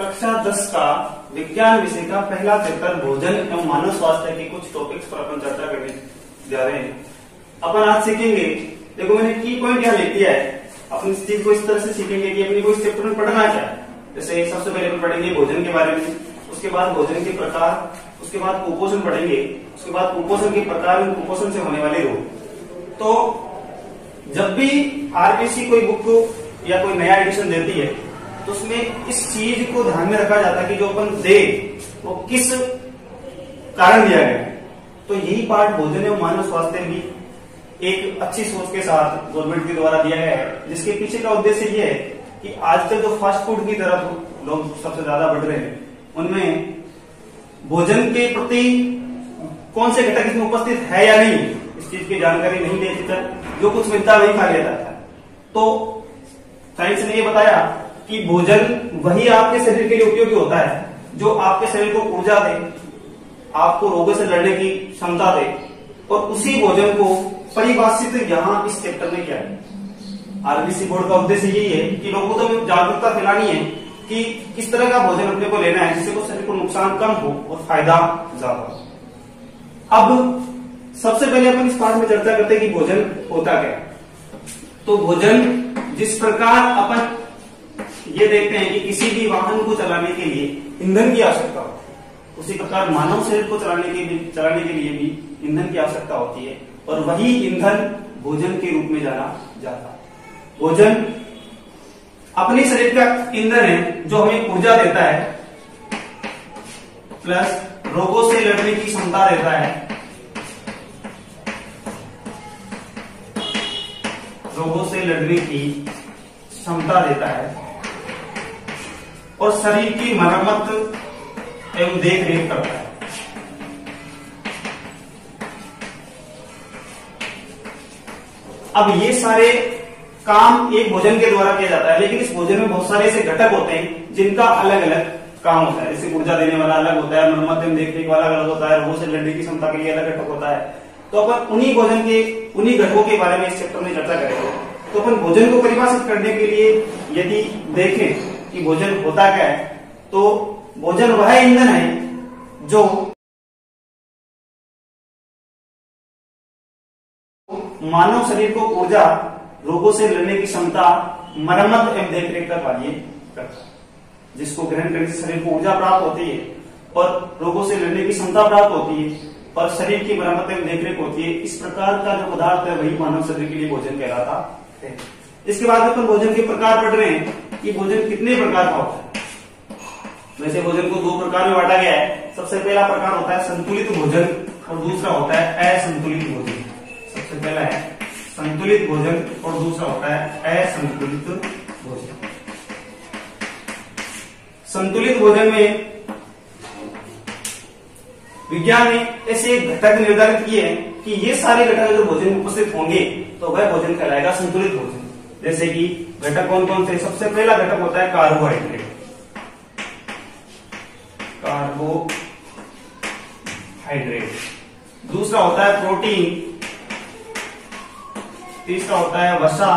कक्षा 10 का विज्ञान विषय का पहला चैप्टर भोजन एवं मानव स्वास्थ्य के कुछ टॉपिक्स पर अपन चर्चा करने जा रहे हैं। अपन आज सीखेंगे, देखो मैंने की पॉइंट यहाँ लिख दिया है, अपन इस चीज को इस तरह से सीखेंगे कि अपने को इस चैप्टर में पढ़ना क्या है। जैसे सबसे पहले अपन पढ़ेंगे भोजन के बारे में, उसके बाद भोजन के प्रकार, उसके बाद कुपोषण पढ़ेंगे, उसके बाद कुपोषण के प्रकार और कुपोषण से होने वाले रोग। तो जब भी आरबीसी कोई बुक या कोई नया एडिशन देती है तो उसमें इस चीज को ध्यान में रखा जाता है कि जो अपन दे वो किस कारण दिया गया है। तो यही पार्ट भोजन एवं मानव स्वास्थ्य भी एक अच्छी सोच के साथ गवर्नमेंट के द्वारा दिया गया है, जिसके पीछे का उद्देश्य ये है कि आजकल जो फास्ट फूड की तरफ लोग सबसे ज्यादा बढ़ रहे हैं, उनमें भोजन के प्रति कौन से घटक इसमें उपस्थित है या नहीं, इस चीज की जानकारी नहीं देती तक जो कुछ मिलता है वही खा लेता था। तो साइंस ने ये बताया कि भोजन वही आपके शरीर के लिए उपयोगी होता है जो आपके शरीर को ऊर्जा दे, आपको रोगों से लड़ने की क्षमता दे, और उसी भोजन को परिभाषित यहाँ इस चैप्टर में किया है। आरबीसी बोर्ड का उद्देश्य यही है कि लोगों को जागरूकता फैलानी है कि किस तरह का भोजन अपने को लेना है जिससे को शरीर को नुकसान कम हो और फायदा ज्यादा हो। अब सबसे पहले अपन इस पाठ में चर्चा करते हैं कि भोजन होता क्या है। तो भोजन जिस प्रकार अपन ये देखते हैं कि किसी भी वाहन को चलाने के लिए ईंधन की आवश्यकता होती है, उसी प्रकार मानव शरीर को चलाने के लिए भी ईंधन की आवश्यकता होती है, और वही ईंधन भोजन के रूप में जाना जाता है। भोजन अपने शरीर का ईंधन है जो हमें ऊर्जा देता है, प्लस रोगों से लड़ने की क्षमता देता है, रोगों से लड़ने की क्षमता देता है, और शरीर की मरम्मत एवं देख रेख करता है। अब ये सारे काम एक भोजन के द्वारा किया जाता है, लेकिन इस भोजन में बहुत सारे ऐसे घटक होते हैं जिनका अलग अलग काम होता है। जैसे ऊर्जा देने वाला अलग होता है, मरम्मत एवं देख रेख वाला अलग होता है, रोगों से लड़ने की क्षमता के लिए अलग घटक होता है। तो अपन उन्हीं भोजन के उन्हीं घटकों के बारे में इस चैप्टर में चर्चा करेंगे। तो अपन भोजन को परिभाषित करने के लिए यदि देखें कि भोजन होता क्या है, तो भोजन वह ईंधन है जो मानव शरीर को ऊर्जा, रोगों से लड़ने की क्षमता, मरम्मत एवं देखरेख का कार्य करता है। जिसको ग्रहण करने से शरीर को ऊर्जा प्राप्त होती है और रोगों से लड़ने की क्षमता प्राप्त होती है और शरीर की मरम्मत एवं देखरेख होती है। इस प्रकार का जो पदार्थ है वही मानव शरीर के लिए भोजन कहलाता है। इसके बाद अपन भोजन के प्रकार पढ़ रहे हैं कि भोजन कितने प्रकार का होता है। वैसे भोजन को दो प्रकार में बांटा गया है। सबसे पहला प्रकार होता है संतुलित भोजन और दूसरा होता है असंतुलित भोजन। सबसे पहला है संतुलित भोजन और दूसरा होता है असंतुलित भोजन। संतुलित भोजन में विज्ञान ने ऐसे घटक निर्धारित किए हैं कि ये सारे घटक अगर भोजन में उपस्थित होंगे तो वह भोजन कहलाएगा संतुलित भोजन। जैसे कि घटक कौन कौन से? सबसे पहला घटक होता है कार्बोहाइड्रेट, दूसरा होता है प्रोटीन, तीसरा होता है वसा,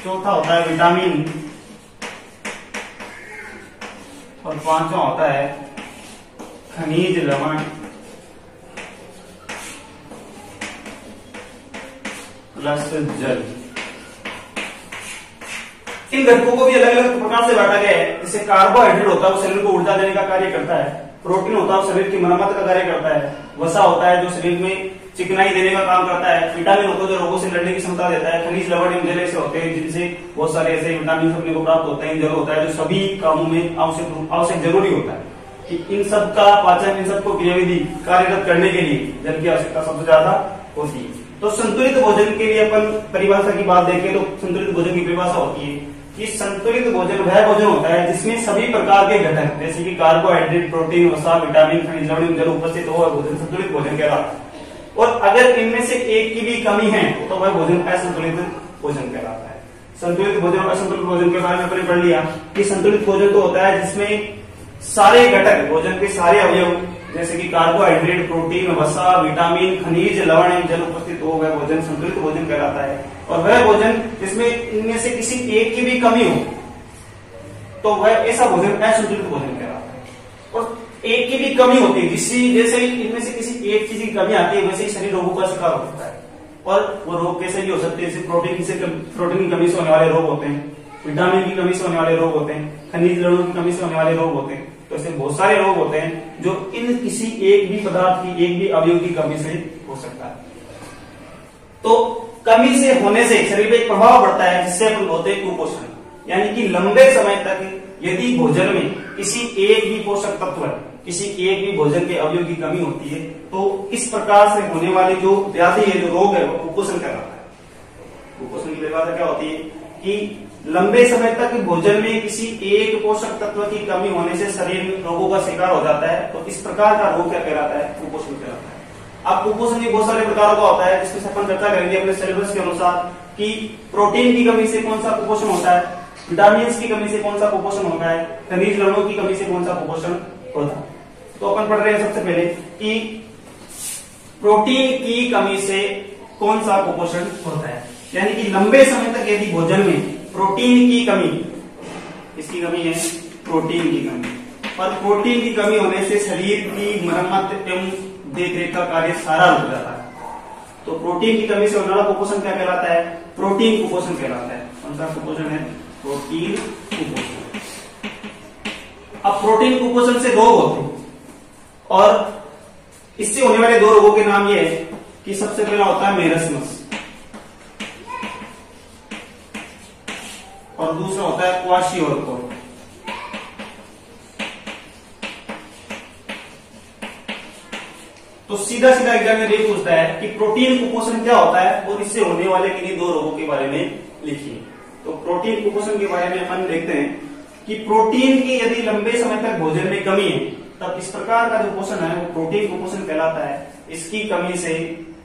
चौथा होता है विटामिन, और पांचवा होता है खनिज लवण प्लस जल। इन घटकों को भी अलग अलग प्रकार से बांटा गया है। जैसे कार्बोहाइड्रेट होता है वो शरीर को ऊर्जा देने का कार्य करता है, प्रोटीन होता है वो शरीर की मरम्मत का कार्य करता है, वसा होता है जो शरीर में चिकनाई देने का काम करता है, विटामिन होता है जो रोगों से लड़ने की क्षमता देता है, खनिज लवण एवं जल ऐसे होते हैं जिनसे बहुत सारे ऐसे विटामिन अपने को प्राप्त होते हैं, जल होता है जो सभी कामों में आवश्यक जरूरी होता है कि इन सब का पाचन, इन सबको क्रियाविधि कार्यरत करने के लिए जल की आवश्यकता सबसे ज्यादा होती है। तो संतुलित भोजन के लिए अपन परिभाषा की बात देखें तो संतुलित भोजन की परिभाषा होती है कि संतुलित भोजन वह भोजन होता है जिसमें सभी प्रकार के घटक जैसे कि कार्बोहाइड्रेट, प्रोटीन, वसा, विटामिन, खनिज लवण, जल उपस्थित हो, भोजन संतुलित भोजन कहलाता है। और अगर इनमें से एक की भी कमी है तो वह भोजन असंतुलित भोजन कहलाता है। संतुलित भोजन और असंतुलित भोजन के बारे में अपने पढ़ लिया कि संतुलित भोजन तो होता है जिसमें सारे घटक, भोजन के सारे अवयव जैसे कि कार्बोहाइड्रेट, प्रोटीन, वसा, विटामिन, खनिज लवण, जल उपस्थित हो, वह भोजन संतुलित भोजन कहलाता है। और वह भोजन जिसमें इनमें से किसी एक की भी कमी हो तो वह ऐसा भोजन असंतुलित भोजन कहलाता है। और एक की भी कमी होती है, जिससे जैसे इनमें से किसी एक चीज की कमी आती है वैसे ही शरीर रोगों का शिकार हो सकता है। और वो रोग कैसे भी हो सकते हैं, जैसे प्रोटीन की कमी से होने वाले रोग होते हैं, विटामिन की कमी से होने वाले रोग होते हैं, खनिज लवणों की कमी से होने वाले रोग होते हैं। तो ऐसे बहुत सारे रोग होते हैं जो इन किसी एक भी पदार्थ की, एक भी अवयव की कमी से हो सकता है। तो कमी से होने से शरीर में एक प्रभाव पड़ता है जिससे अपन बोलते हैं कुपोषण। यानी कि लंबे समय तक यदि भोजन में किसी एक भी पोषक तत्व, किसी एक भी भोजन के अवयव की कमी होती है तो इस प्रकार से होने वाली जो व्याधि है, जो रोग है, वो कुपोषण कहलाता है। कुपोषण की परिभाषा क्या होती है कि लंबे समय तक भोजन में किसी एक पोषक तत्व की कमी होने से शरीर में रोगों का शिकार हो जाता है, तो इस प्रकार का रोग क्या कहलाता है, कुपोषण कहलाता है। अब कुपोषण भी बहुत सारे प्रकारों का होता है, जिसमें अपन चर्चा करेंगे अपने सिलेबस के अनुसार कि प्रोटीन की कमी से कौन सा कुपोषण होता है, विटामिन की कमी से कौन सा कुपोषण होता है, खनिज लवणों की कमी से कौन सा कुपोषण होता है। तो अपन पढ़ रहे हैं सबसे पहले कि प्रोटीन की कमी से कौन सा कुपोषण होता है। यानी कि लंबे समय तक यदि भोजन में प्रोटीन की कमी, इसकी कमी है प्रोटीन की कमी, और प्रोटीन की कमी होने से शरीर की मरम्मत एवं देखरेख का कार्य सारा रुक जाता है। तो प्रोटीन की कमी से होने वाला कुपोषण क्या कहलाता है, प्रोटीन कुपोषण कहलाता है। कौन सा कुपोषण है, प्रोटीन कुपोषण। अब प्रोटीन कुपोषण से रोग होते हैं और इससे होने वाले दो रोगों के नाम ये है कि सबसे पहला होता है मेरस्मस और दूसरा होता है क्वाशियोरकोर। तो सीधा सीधा एग्जाम में ये पूछता है कि प्रोटीन कुपोषण क्या होता है और इससे होने वाले किन्हीं दो रोगों के बारे में लिखिए। तो प्रोटीन कुपोषण के बारे में अपन देखते हैं कि प्रोटीन की यदि लंबे समय तक भोजन में कमी है तब इस प्रकार का जो कुपोषण है वो प्रोटीन कुपोषण कहलाता है। इसकी कमी से,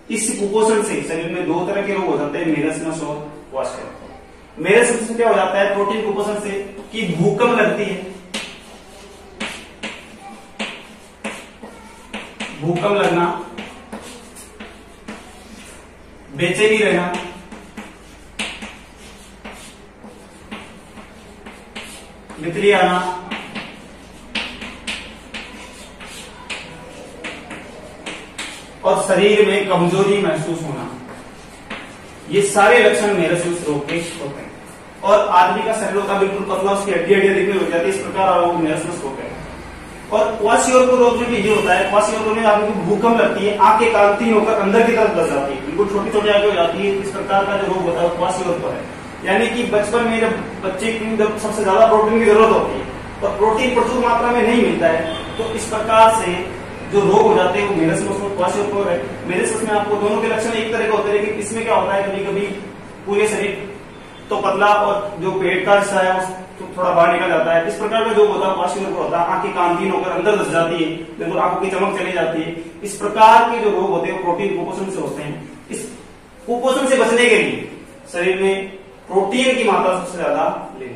इस कुपोषण से शरीर में दो तरह के रोग हो जाते हैं, मेरस्मस और क्वाशियोरकोर। मेरस्मस में क्या हो जाता है प्रोटीन कुपोषण से कि भूकंप लगती है, भूकंप लगना, बेचैनी रहना, बितली आना, और शरीर में कमजोरी महसूस होना, ये सारे लक्षण मेरस्मस रोग के होते हैं। और आदमी का शरीर होता बिल्कुल पतला, उसकी हड्डियां दिखने लग जाती है, इस प्रकार रोग मेरस्मस रोग है। और क्वाशियोरकोर रोग में भी ये होता है, क्वाशियोरकोर में आदमी को भूकंप लगती है, आंखें कांति होकर अंदर की तरफ लग जाती है, बिल्कुल छोटी छोटी आंखें हो जाती है। इस प्रकार का जो रोग होता है क्वाशियोरकोर है। यानी कि बचपन में जब बच्चे की जब सबसे ज्यादा प्रोटीन की जरूरत होती है और प्रोटीन प्रचुर मात्रा में नहीं मिलता है, तो इस प्रकार से जो रोग हो जाते हैं वो मेरस्मस और क्वाशियोरकोर है। मेरस्मस में आपको दोनों के लक्षण एक तरह के होते हैं, लेकिन इसमें क्या होता है कभी कभी पूरे शरीर तो पतला और जो पेट का हिस्सा है वो थोड़ा बाहर निकल जाता है। इस प्रकार का जो होता है क्वाशियोरकोर होता है, आंखें कांधीन होकर अंदर धस जाती है, बिल्कुल आंखों की चमक चली जाती है। इस प्रकार के जो रोग होते हैं वो प्रोटीन कुपोषण से होते हैं। इस कुपोषण से बचने के लिए शरीर में प्रोटीन की मात्रा सबसे ज्यादा लें।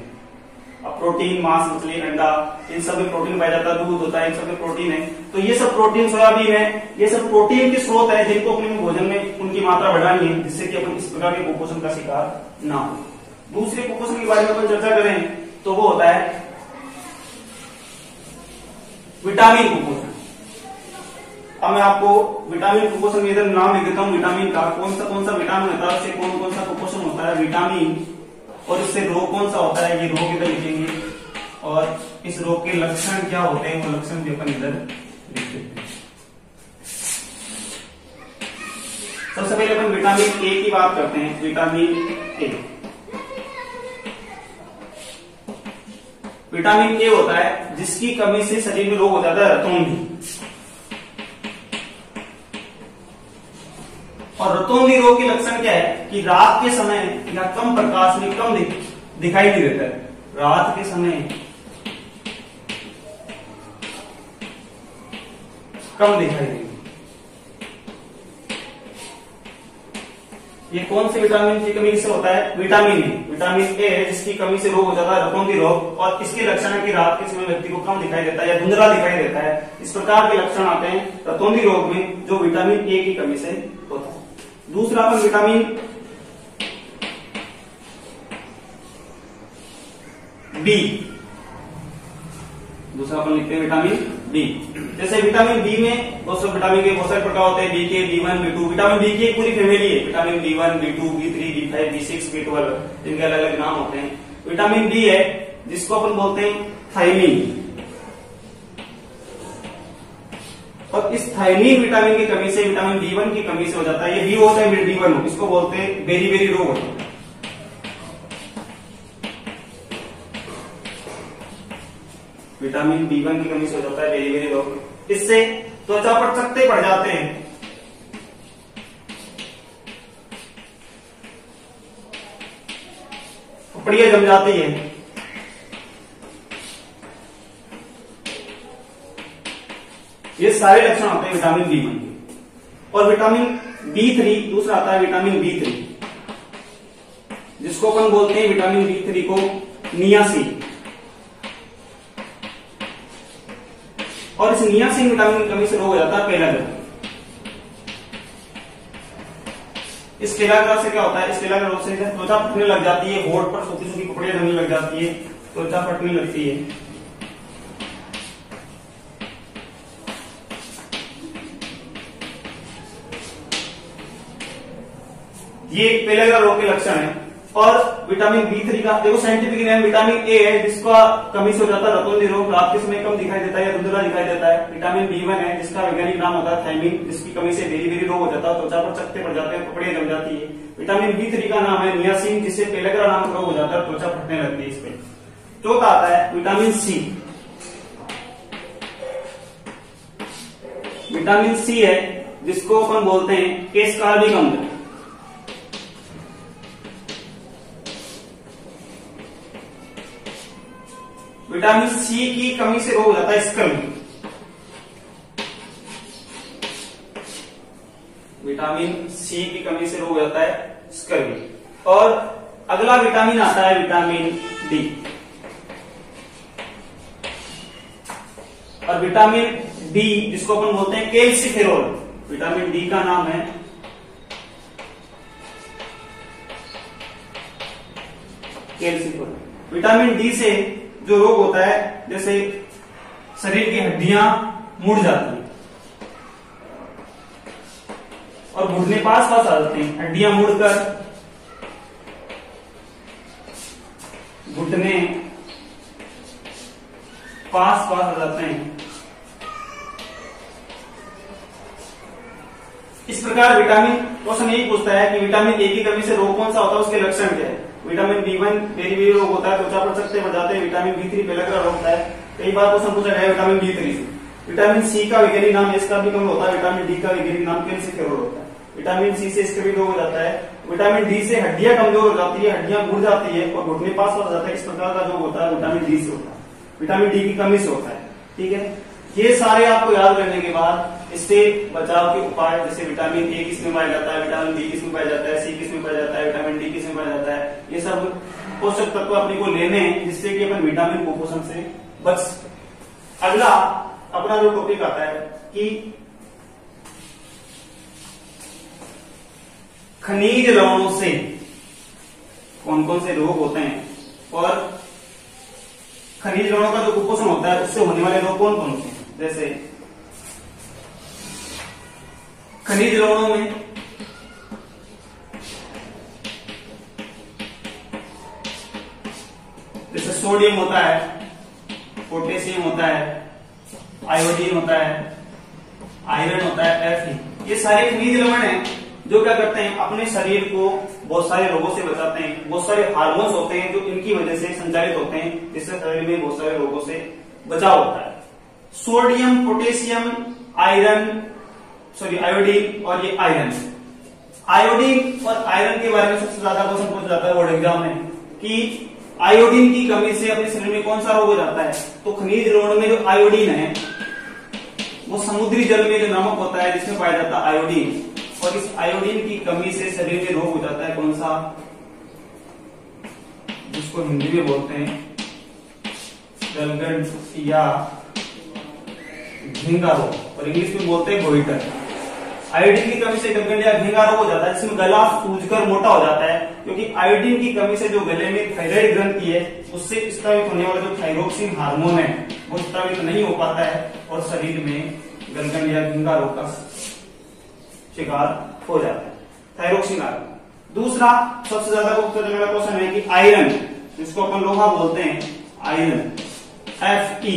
अब प्रोटीन, मांस, मछली, अंडा, इन सब में प्रोटीन पाया जाता है, दूध होता है, इन सब में प्रोटीन है। तो ये सब प्रोटीन, सोयाबीन है, ये सब प्रोटीन के स्रोत है जिनको अपने भोजन में उनकी मात्रा बढ़ानी है, जिससे कि अपन इस प्रकार के कुपोषण का शिकार ना हो। दूसरे कुपोषण के बारे में अपन चर्चा करें तो वो होता है विटामिन कुपोषण। अब मैं आपको विटामिन कुपोषण में इधर नाम लिख देता हूं विटामिन का, कौन सा विटामिन होता है, उससे कौन सा कुपोषण होता है, विटामिन, और इससे रोग कौन सा होता है, ये रोग इधर लिखेंगे, और इस रोग के लक्षण क्या होते हैं वो लक्षण भी अपन इधर लिख देते हैं। सबसे पहले अपन विटामिन ए की बात करते हैं। विटामिन ए, विटामिन ए होता है जिसकी कमी से शरीर में रोग हो जाता है रतौंधी। और रतौंधी रोग के लक्षण क्या है कि रात के समय या कम प्रकाश में कम दिखाई नहीं देता है। रात के समय कम दिखाई देगी। ये कौन से विटामिन की कमी से होता है, विटामिन ए। विटामिन ए है जिसकी कमी से रोग हो जाता है रतौंधी रोग, और इसके लक्षण है कि रात के समय व्यक्ति को कम दिखाई देता है या धुंधला दिखाई देता है। इस प्रकार के लक्षण आते हैं रतौंधी रोग में जो विटामिन ए की कमी से होता है। दूसरा अपन विटामिन बी, दूसरा अपन लिखते हैं विटामिन डी। जैसे विटामिन डी में विटामिन के बहुत सारे प्रकार होते हैं, बी के, B1, B2। विटामिन डी की एक पूरी फैमिली है, vitamin B1, B2, B3, B5, B6, B12, जिनके अलग अलग नाम होते हैं। विटामिन डी है जिसको अपन बोलते हैं थायमीन, और इस थायमीन विटामिन की कमी से विटामिन B1 की कमी से हो जाता है, ये बी हो चाहे B1 हो, इसको बोलते हैं बेरी बेरी रोग होता है। विटामिन B1 की कमी से हो जाता है बेरी बेरी रोग। इससे त्वचा पर चकत्ते पड़ जाते हैं, फुफड़ियां जम जाती है, ये सारे लक्षण होते हैं विटामिन B1 के। और विटामिन B3 दूसरा आता है, विटामिन B3 जिसको अपन बोलते हैं विटामिन B3 को नियासिन। और इस नियासिन विटामिन की कमी से रोग हो जाता है पेलाग्रा। इस पेलाग्रा से क्या होता है, इस पेलाग्रा रोग से त्वचा फटने लग जाती है, होंठ पर सूखी सूखी कपड़ियां जमने लग जाती है, त्वचा फटने लगती है। ये पेलाग्रा रोग के लक्षण है। और विटामिन B3 का देखो साइंटिफिक नेम विटामिन ए है, जिसका कमी से हो जाता है रतौंधी रोग, रात के समय कम दिखाई देता है या धुंधला दिखाई देता है। विटामिन B1 है जिसका वैज्ञानिक नाम होता है थायमीन, जिसकी कमी से बेरी बेरी रोग हो जाता है, त्वचा पर चकत्ते पड़ जाते हैं, कपड़े जम जाती है। विटामिन B3 का नाम है नियासिन, जिससे पेलाग्रा नामक रोग हो जाता है, त्वचा फटने लगती है। इसमें चौथा आता है विटामिन सी। विटामिन सी है जिसको अपन बोलते हैं एस्कॉर्बिक अम्ल। विटामिन सी की कमी से रोग हो जाता है स्कर्वी। विटामिन सी की कमी से रोग हो जाता है स्कर्वी। और अगला विटामिन आता है विटामिन डी। और विटामिन डी जिसको अपन बोलते हैं कैल्सिफेरॉल, विटामिन डी का नाम है कैल्सिफेरॉल। विटामिन डी से जो रोग होता है, जैसे शरीर की हड्डियां मुड़ जाती हैं और घुटने पास पास आ जाते हैं, हड्डियां मुड़कर घुटने पास पास आ जाते हैं। इस प्रकार विटामिन क्वेश्चन यही पूछता है कि विटामिन ए की कमी से रोग कौन सा होता है, उसके लक्षण क्या है। विटामिन B1 बेरी बेरी रोग होता है, त्वचा पर चकत्ते पड़ जाते हैं। विटामिन B3 पेलाग्रा रोग होता है। कई बार क्वेश्चन पूछा गया विटामिन B3 से। विटामिन सी का वैज्ञानिक नाम एस्कॉर्बिक अम्ल होता है। विटामिन डी का वैज्ञानिक नाम कैल्सिफेरॉल होता है। विटामिन सी से स्कर्वी रोग हो जाता है। विटामिन डी से हड्डियां कमजोर हो जाती है, हड्डियां मुड़ जाती है और घुटने पास हो जाता है। इस प्रकार का रोग होता है विटामिन डी से होता है, विटामिन डी की कमी से होता है। ठीक है, ये सारे आपको याद करने के बाद इससे बचाव के उपाय, जैसे विटामिन ए किसमें पाया जाता है, विटामिन बी किसमें पाया जाता है, सी किसमें पाया जाता है, विटामिन डी किसमें पाया जाता है, ये सब पोषक तत्व अपने को लेने हैं जिससे कि अपन विटामिन कुपोषण से बच। अगला अपना जो टॉपिक आता है कि खनिज लवणों से कौन कौन से रोग होते हैं और खनिज लवणों का जो कुपोषण होता है उससे होने वाले रोग कौन कौन से हैं। जैसे खनिज लवणों में जैसे सोडियम होता है, पोटेशियम होता है, आयोडीन होता है, आयरन होता है, Fe, ये सारे खनिज लवण हैं जो क्या करते हैं, अपने शरीर को बहुत सारे रोगों से बचाते हैं। बहुत सारे हार्मोन्स होते हैं जो इनकी वजह से संचालित होते हैं, जिससे शरीर में बहुत सारे रोगों से बचाव होता है। सोडियम, पोटेशियम, आयोडीन और ये आयरन। आयोडीन और आयरन के बारे में सबसे ज्यादा क्वेश्चन पूछा जाता है बोर्ड एग्जाम में कि आयोडीन की कमी से अपने शरीर में कौन सा रोग हो जाता है। तो खनिज लवण में जो आयोडीन है वो समुद्री जल में जो नमक होता है जिसमें पाया जाता है आयोडीन, और इस आयोडीन की कमी से शरीर में रोग हो जाता है कौन सा, जिसको हिंदी में बोलते हैं गलगंड या झींगा रोग, और इंग्लिश में बोलते हैं गोइटर। आयोडीन की कमी से गलगंड या झींगा रोग हो जाता है, जिसमें गला सूजकर मोटा हो जाता है। क्योंकि आयोडीन की कमी से जो गले में थायराइड ग्रंथि है उससे स्रावित होने वाला जो थायरोक्सिन हार्मोन है वो स्रावित नहीं हो पाता है और शरीर में गलगन या झिंगा रोग का शिकार हो जाता है, थायरोक्सिन हार्मोन। दूसरा सबसे ज्यादा क्वेश्चन है कि आयरन, जिसको अपन लोहा बोलते हैं, आयरन Fe,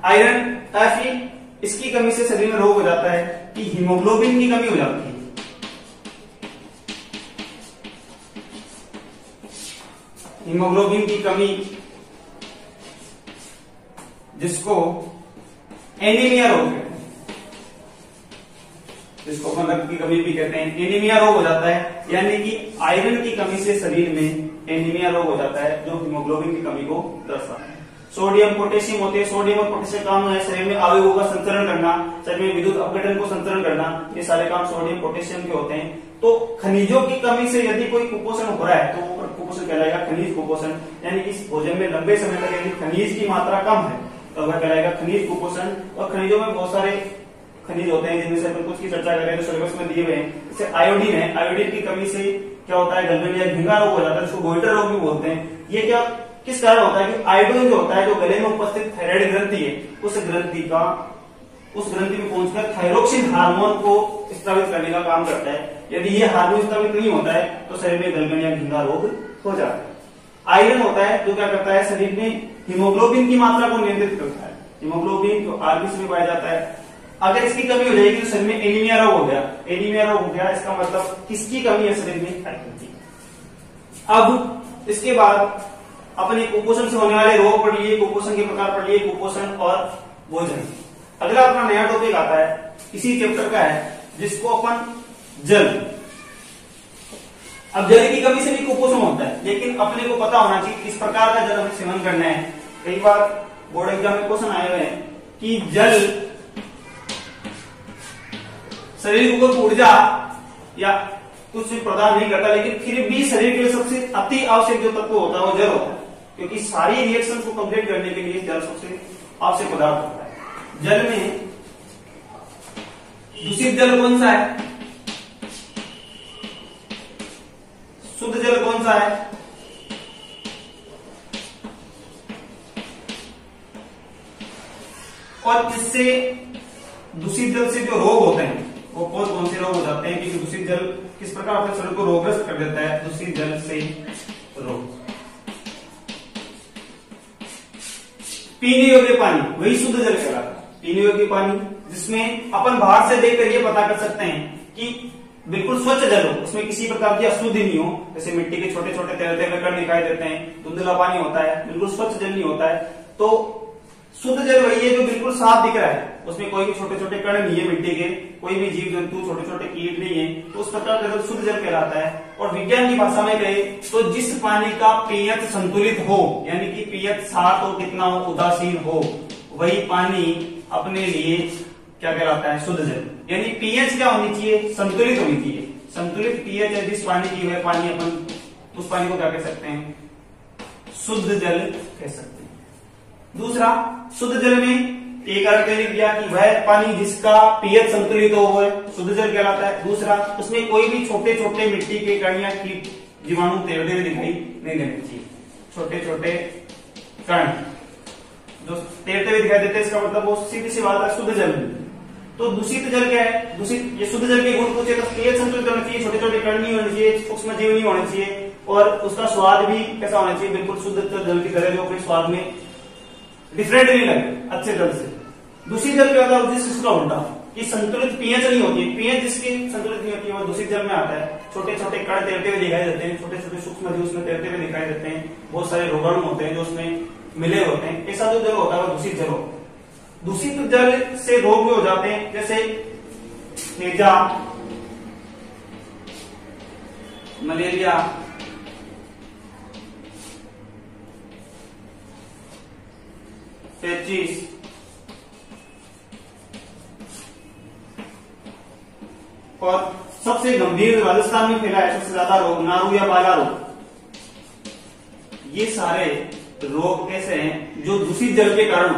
आयरन Fe, इसकी कमी से शरीर में रोग हो जाता है कि हीमोग्लोबिन की कमी हो जाती है। हीमोग्लोबिन की कमी, जिसको एनीमिया रोग कहते हैं, जिसको अपन रक्त की कमी भी कहते हैं, एनीमिया रोग हो जाता है। यानी कि आयरन की कमी से शरीर में एनीमिया रोग हो जाता है जो हीमोग्लोबिन की कमी को दर्शाता है। सोडियम पोटेशियम होते हैं, सोडियम और पोटेशियम काम है शरीर में अवयवों का संचरण करना, शरीर में विद्युत अपघटन को संचरण करना, ये सारे काम सोडियम पोटेशियम के होते हैं। तो खनिजों की कमी से यदि कोई कुपोषण हो रहा है तो वो कुपोषण कहलाएगा खनिज कुपोषण, यानी कि इस भोजन में लंबे समय तक यदि खनिज की मात्रा कम है तो वह कहलाएगा खनिज कुपोषण। और खनिजों में बहुत सारे खनिज होते हैं जिनमें से अपन कुछ की चर्चा करें तो सिलेबस में दिए हुए हैं। जैसे आयोडीन है, आयोडीन की कमी से क्या होता है, गलगन या झिंगा रोग हो जाता है, जिसको गोइटर रोग भी बोलते हैं। ये क्या किस कारण होता है कि आयोडीन जो होता है जो गले में उपस्थित थायराइड ग्रंथि है उस ग्रंथि में पहुंचकर थायरोक्सिन हार्मोन को स्रावित करने का काम करता है। यदि ये हार्मोन स्रावित नहीं होता है तो शरीर में गलगन या झिंगा रोग हो जाता है। आयरन होता है जो क्या करता है, शरीर में हीमोग्लोबिन की मात्रा को नियंत्रित करता है। हीमोग्लोबिन जो आरबीसी में पाया जाता है, अगर इसकी कमी हो जाएगी तो शरीर में एनीमिया रोग हो गया। एनीमिया रोग हो गया इसका मतलब किसकी कमी है शरीर में, आयरन की। अब इसके बाद अपने कुपोषण से होने वाले रोग पढ़ लिए, कुपोषण के प्रकार पढ़ लिए, कुपोषण और भोजन। अगला अपना नया टॉपिक आता है, इसी चैप्टर का है, जिसको अपन जल। अब जल की कमी से भी कुपोषण होता है, लेकिन अपने को पता होना चाहिए किस प्रकार का जल हमें सेवन करना है। कई बार बोर्ड एग्जाम में क्वेश्चन आए हुए हैं कि जल शरीर को ऊर्जा या कुछ भी प्रदान नहीं करता, लेकिन फिर भी शरीर के लिए सबसे अति आवश्यक जो तत्व होता है वो जल होता है, क्योंकि सारी रिएक्शन को कंप्लीट करने के लिए जल सबसे आवश्यक पदार्थ होता है। जल में दूषित जल कौन सा है, शुद्ध जल कौन सा है, और जिससे दूषित जल से जो रोग होते हैं वो कौन से रोग हो जाते हैं, क्योंकि दूषित जल किस प्रकार अपने शरीर को रोगग्रस्त कर देता है। दूषित जल से रोग, पीने योग्य पानी वही शुद्ध जल कहलाता है। पीने योग्य पानी जिसमें अपन बाहर से देखकर ये पता कर सकते हैं कि बिल्कुल स्वच्छ जल हो, उसमें किसी प्रकार की अशुद्धि नहीं हो, जैसे मिट्टी के छोटे छोटे तैरते हुए कण दिखाई देते हैं, धुंधला पानी होता है, बिल्कुल स्वच्छ जल नहीं होता है। तो शुद्ध जल वही है जो बिल्कुल साफ दिख रहा है, उसमें कोई भी छोटे छोटे कण नहीं है मिट्टी के, कोई भी जीव जंतु छोटे छोटे कीट नहीं है, तो उस प्रकार का जल शुद्ध जल कहलाता है। और विज्ञान की भाषा में कहे तो जिस पानी का पीएच संतुलित हो, यानी कि पीएच 7 हो, कितना हो, उदासीन हो, वही पानी अपने लिए क्या कहलाता है, शुद्ध जल। यानी पीएच क्या होनी चाहिए, संतुलित होनी चाहिए। संतुलित पीएच है जिस पानी की वह पानी अपन उस पानी को क्या कह सकते हैं, शुद्ध जल कह सकते हैं। दूसरा, शुद्ध जल में एक अर्थ दिया कि वह पानी जिसका पीएच संतुलित हो वह शुद्ध जल कहलाता है। दूसरा, उसमें कोई भी छोटे छोटे मिट्टी के कण या कीट जीवाणु तैरते हुए दिखाई नहीं देने चाहिए। छोटे छोटे कण जो तैरते हुए दिखाई देते हैं, इसका मतलब वो सीधी सी बात है शुद्ध जल। तो दूषित जल क्या है, दूषित ये शुद्ध जल के गुण पूछे तो पीएच संतुलित होना चाहिए, छोटे छोटे कण नहीं होने चाहिए, सूक्ष्म जीव नहीं होने चाहिए, और उसका स्वाद भी कैसा होना चाहिए, बिल्कुल शुद्ध जल की तरह जो अपने स्वाद में डिफरेंट नहीं लगे अच्छे जल से। दूषित जल क्या होता है, जिसका उल्टा कि संतुलित पीएच नहीं होती है, पीएच जिसकी संतुलित नहीं होती है वो दूषित जल में आता है। छोटे छोटे कण तैरते हुए दिखाई देते हैं, छोटे छोटे सूक्ष्म जीव उसमें तैरते हुए दिखाई देते हैं, बहुत सारे रोगाणु होते हैं जो उसमें मिले होते हैं, ऐसा जो जल होता है वो दूषित जल होता है। दूषित जल से रोग भी हो जाते हैं, जैसे हैजा, मलेरिया, पेचिस, और सबसे गंभीर राजस्थान में फैला है सबसे ज्यादा रोग नारू या बाला रोग। ये सारे रोग ऐसे हैं जो दूषित जल के कारण,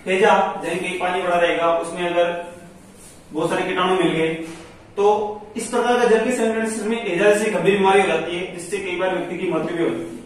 हैजा जैसे पानी बड़ा रहेगा उसमें अगर बहुत सारे कीटाणु मिल गए तो इस प्रकार का जल के सेवन में एजाज से गंभीर बीमारी हो जाती है, जिससे कई बार व्यक्ति की मृत्यु भी होती है।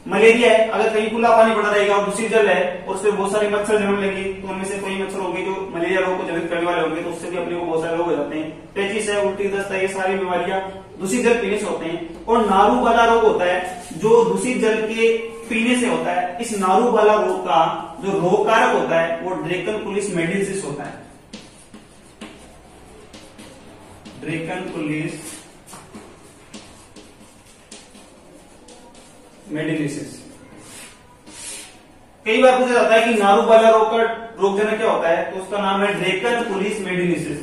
मलेरिया है, अगर कहीं खुला पानी पड़ा रहेगा और दूषित जल है और उसमें बहुत सारे मच्छर जन्म लेंगे, तो उनमें से कोई मच्छर होंगे जो मलेरिया रोग को जनित करने वाले होंगे, तो उससे भी अपने को बहुत सारे रोग हो जाते हैं। पेचिस है, उल्टी दस्त है, ये सारी बीमारियां दूषित जल पीने से होते हैं। और नारू वाला रोग होता है जो दूषित जल के पीने से होता है। इस नारू वाला रोग का जो रोग कारक होता है वो ड्रेकनकुलिस मेडिसिस होता है। ड्रेकनकुलिस मेडिसिस। कई बार पूछा जाता है कि नारू वाला रोग का रोगजनक क्या होता है, तो उसका नाम है ड्रेकनकुलिस मेडिसिस।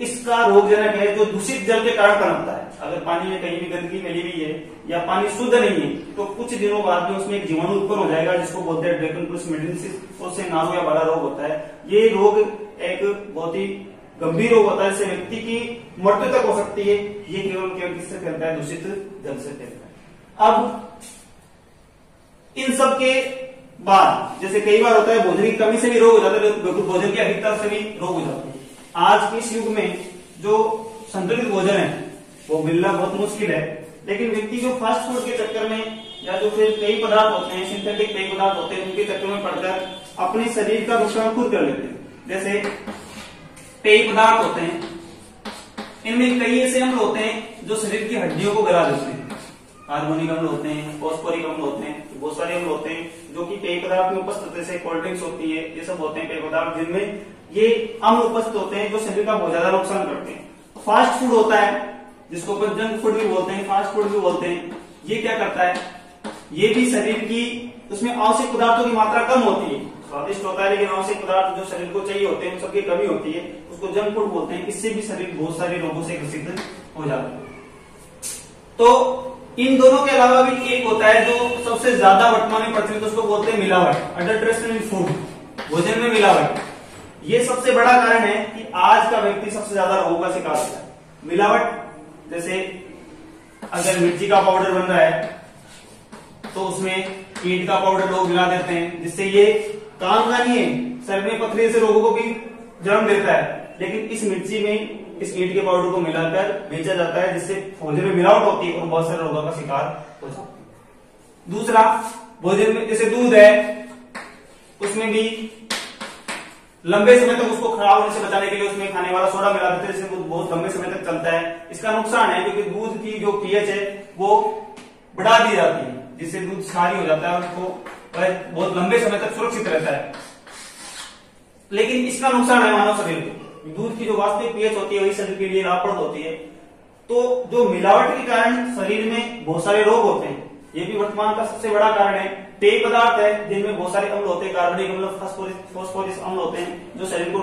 इसका रोगजनक है जो दूषित जल के कारण पनपता है। अगर पानी में कहीं भी गंदगी मिली हुई है या पानी शुद्ध नहीं है, तो कुछ दिनों बाद में उसमें एक जीवाणु उत्पन्न हो जाएगा जिसको बोलते हैं ड्रेकनकुलिस मेडिसिस, उससे नारू या वाला रोग होता है। ये रोग एक बहुत ही गंभीर रोग होता है, जिससे व्यक्ति की मृत्यु तक हो सकती है। ये केवल किससे फैलता है, दूषित जल से फैलता है। अब इन सब के बाद जैसे कई बार होता है भोजन की कमी से भी रोग हो जाता है, भोजन की अधिकता से भी रोग हो जाते हैं। आज के इस युग में जो संतुलित भोजन है वो मिलना बहुत मुश्किल है, लेकिन व्यक्ति जो फास्ट फूड के चक्कर में या जो फिर कई पदार्थ होते हैं, सिंथेटिक कई पदार्थ होते हैं, उनके चक्कर में पड़कर अपने शरीर का नुकसान खुद कर लेते हैं। जैसे कई पदार्थ होते हैं, इनमें कई ऐसे अम्ल होते हैं जो शरीर की हड्डियों को गला देते हैं। हार्मोनिक अम्ल होते हैं, फॉस्फोरिक अम्ल होते हैं, बहुत सारे अम्ल होते हैं जो कि पेय पदार्थ में उपस्थित, जैसे कोल्ड ड्रिंक्स होती है, ये सब होते हैं पेय पदार्थ जिनमें ये अम्ल उपस्थित होते हैं जो शरीर का बहुत ज्यादा नुकसान करते हैं। फास्ट फूड होता है जिसको अपन जंक फूड भी बोलते हैं, फास्ट फूड भी बोलते हैं। ये क्या करता है, ये भी शरीर की उसमें आवश्यक पदार्थों की मात्रा कम होती है, स्वादिष्ट होता है लेकिन आवश्यक पदार्थ जो शरीर को चाहिए होते हैं उन सबकी कमी होती है, उसको जंक फूड बोलते हैं। इससे भी शरीर बहुत सारे रोगों से ग्रसित हो जाता है। तो इन दोनों के अलावा भी एक होता है जो सबसे ज्यादा वर्तमान में प्रचलित, उसको बोलते हैं मिलावट, अडल्ट्रेशन इन फूड, भोजन में मिलावट। ये सबसे बड़ा कारण है कि आज का व्यक्ति सबसे ज्यादा रोगों का शिकार होता है। मिलावट, जैसे अगर मिर्ची का पाउडर बन रहा है तो उसमें ईंट का पाउडर लोग मिला देते हैं, जिससे ये काम का नहीं है, शरीर में पथरी से रोगों को भी जन्म देता है, लेकिन इस मिर्ची में इस ईंट के पाउडर को मिलाकर बेचा जाता है, जिससे भोजन में मिलावट होती है और बहुत सारे रोगों का शिकार हो जाता है। दूसरा, भोजन में जैसे दूध है, उसमें भी लंबे समय तक उसको खराब होने से बचाने के लिए उसमें खाने वाला सोडा मिला देते हैं, जिससे दूध बहुत लंबे समय तक चलता है। इसका नुकसान है क्योंकि दूध की जो पीएच है वो बढ़ा दी जाती है, जिससे दूध क्षारीय हो जाता है और उसको बहुत लंबे समय तक सुरक्षित रहता है। लेकिन इसका नुकसान है मानव शरीर को। दूध की जो वास्तविक पीएच होती है वही शरीर के लिए लाभप्रद होती है। तो जो मिलावट के कारण शरीर में बहुत सारे रोग होते हैं, ये भी वर्तमान का सबसे बड़ा कारण है। पेय पदार्थ है जिनमें बहुत सारे अम्ल होते हैं, कार्बनिक अम्ल, फॉस्फोरस अम्ल होते हैं जो शरीर को